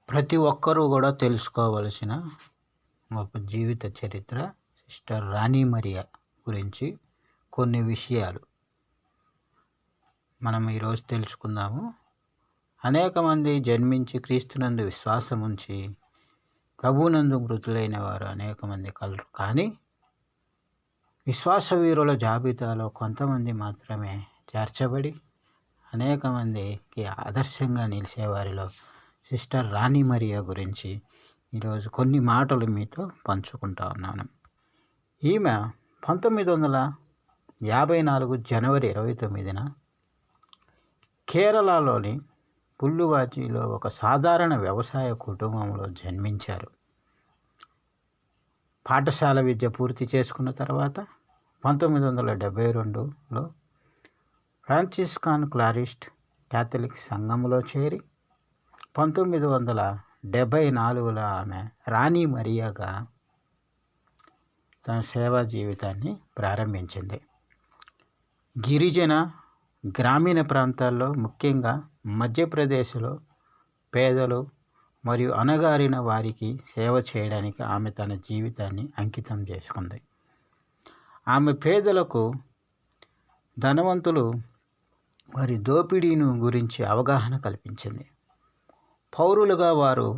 ప్రతి ఒక్కరూ కూడా తెలుసుకోవలసిన ఒక జీవిత చరిత్ర సిస్టర్ రాణి మరియా గురించి కొన్ని విషయాలు మనం ఈరోజు తెలుసుకుందాము. అనేక మంది జన్మించి క్రీస్తునందు విశ్వాసం ఉంచి ప్రభునందు మృతులైన వారు అనేక మంది కలరు. కానీ విశ్వాస వీరుల జాబితాలో కొంతమంది మాత్రమే చేర్చబడి అనేక మందికి ఆదర్శంగా నిలిచేవారిలో సిస్టర్ రాణి మరియా గురించి ఈరోజు కొన్ని మాటలు మీతో పంచుకుంటా ఉన్నాను. ఈమె 1954 జనవరి 29న కేరళలోని పుల్లువాచిలో ఒక సాధారణ వ్యవసాయ కుటుంబంలో జన్మించారు. పాఠశాల విద్య పూర్తి చేసుకున్న తర్వాత 1972లో ఫ్రాన్సిస్కాన్ క్లారిస్ట్ క్యాథలిక్ సంఘంలో చేరి 1974లో ఆమె రాణి మరియాగా తన సేవా జీవితాన్ని ప్రారంభించింది. గిరిజన గ్రామీణ ప్రాంతాల్లో, ముఖ్యంగా మధ్యప్రదేశ్లో పేదలు మరియు అణగారిన వారికి సేవ చేయడానికి ఆమె తన జీవితాన్ని అంకితం చేసుకుంది. ఆమె పేదలకు, ధనవంతులు వారి దోపిడీను గురించి అవగాహన కల్పించింది. పౌరులుగా వారు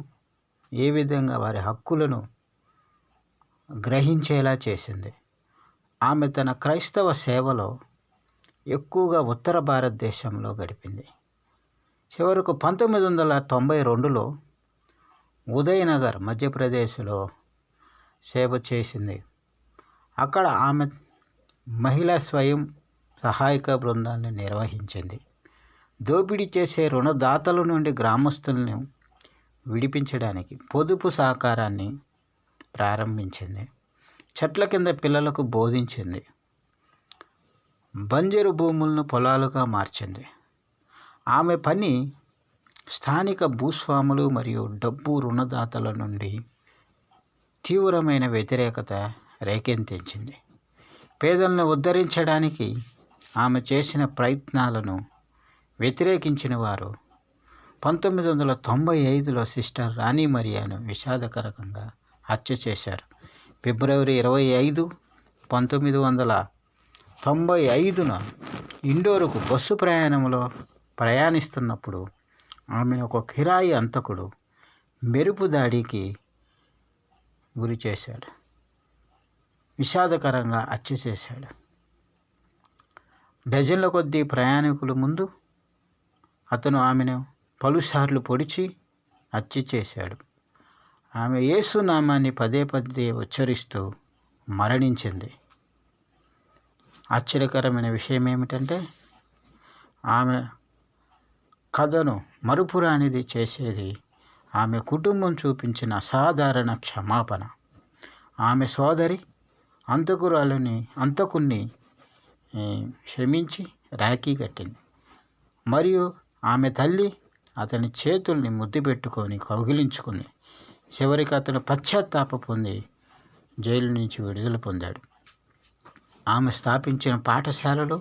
ఏ విధంగా వారి హక్కులను గ్రహించేలా చేసింది. ఆమె తన క్రైస్తవ సేవలో ఎక్కువగా ఉత్తర భారతదేశంలో గడిపింది. చివరకు 1992లో ఉదయనగర్ మధ్యప్రదేశ్లో సేవ చేసింది. అక్కడ ఆమె మహిళా స్వయం సహాయక బృందాన్ని నిర్వహించింది. దోపిడీ చేసే రుణదాతల నుండి గ్రామస్తులను విడిపించడానికి పొదుపు సహకారాన్ని ప్రారంభించింది. చెట్ల కింద పిల్లలకు బోధించింది. బంజరు భూములను పొలాలుగా మార్చింది. ఆమె పని స్థానిక భూస్వాములు మరియు డబ్బు రుణదాతల నుండి తీవ్రమైన వ్యతిరేకత రేకెత్తించింది. పేదలను ఉద్ధరించడానికి ఆమె చేసిన ప్రయత్నాలను వ్యతిరేకించిన వారు 1995లో సిస్టర్ రాణి మరియాను విషాదకరంగా హత్య చేశారు. ఫిబ్రవరి 25, 1995న ఇండోరుకు బస్సు ప్రయాణంలో ప్రయాణిస్తున్నప్పుడు ఆమెను ఒక కిరాయి హంతకుడు మెరుపు దాడికి గురి చేశాడు. విషాదకరంగా హత్య చేశాడు. డజన్ల కొద్దీ ప్రయాణికుల ముందు అతను ఆమెను పలుసార్లు పొడిచి హత్య చేశాడు. ఆమె యేసు నామాన్ని పదే పదే ఉచ్చరిస్తూ మరణించింది. ఆశ్చర్యకరమైన విషయం ఏమిటంటే ఆమె కథను మరుపురానిది చేసేది ఆమె కుటుంబం చూపించిన అసాధారణ క్షమాపణ. ఆమె సోదరి అంతకుణ్ణి క్షమించి రాఖీ కట్టింది మరియు ఆమె తల్లి అతని చేతుల్ని ముద్దు పెట్టుకొని కౌగిలించుకుంది. చివరికి అతను పశ్చాత్తాప పొంది జైలు నుంచి విడుదల పొందాడు. ఆమె స్థాపించిన పాఠశాలలు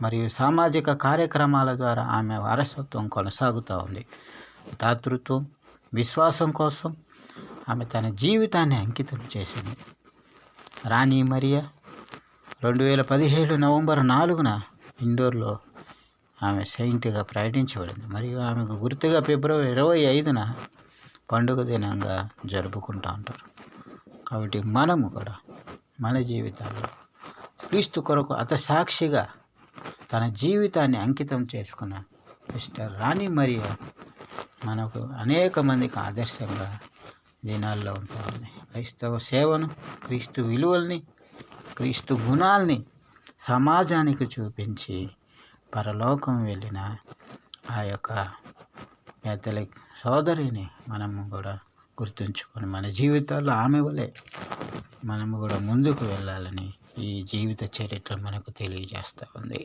మరియు సామాజిక కార్యక్రమాల ద్వారా ఆమె వారసత్వం కొనసాగుతూ ఉంది. దాతృత్వం, విశ్వాసం కోసం ఆమె తన జీవితాన్ని అంకితం చేసింది. రాణి మరియా 2017 నవంబర్ 4న ఇండోర్లో ఆమె సెయింట్గా ప్రకటించబడింది మరియు ఆమెకు గుర్తుగా ఫిబ్రవరి 25న పండుగ దినంగా జరుపుకుంటూ ఉంటారు. కాబట్టి మనము కూడా మన జీవితాల్లో క్రీస్తు కొరకు అతసాక్షిగా తన జీవితాన్ని అంకితం చేసుకున్న సిస్టర్ రాణి మరియా మనకు అనేక మందికి ఆదర్శంగా దినాల్లో ఉంటా ఉంది. క్రైస్తవ సేవను, క్రీస్తు విలువల్ని, క్రీస్తు గుణాల్ని సమాజానికి చూపించి పరలోకం వెళ్ళిన ఆ యొక్క క్యాథలిక్ సోదరిని మనము కూడా గుర్తుంచుకొని మన జీవితాల్లో ఆమె వలె మనము కూడా ముందుకు వెళ్ళాలని ఈ జీవిత చరిత్ర మనకు తెలియజేస్తూ ఉంది.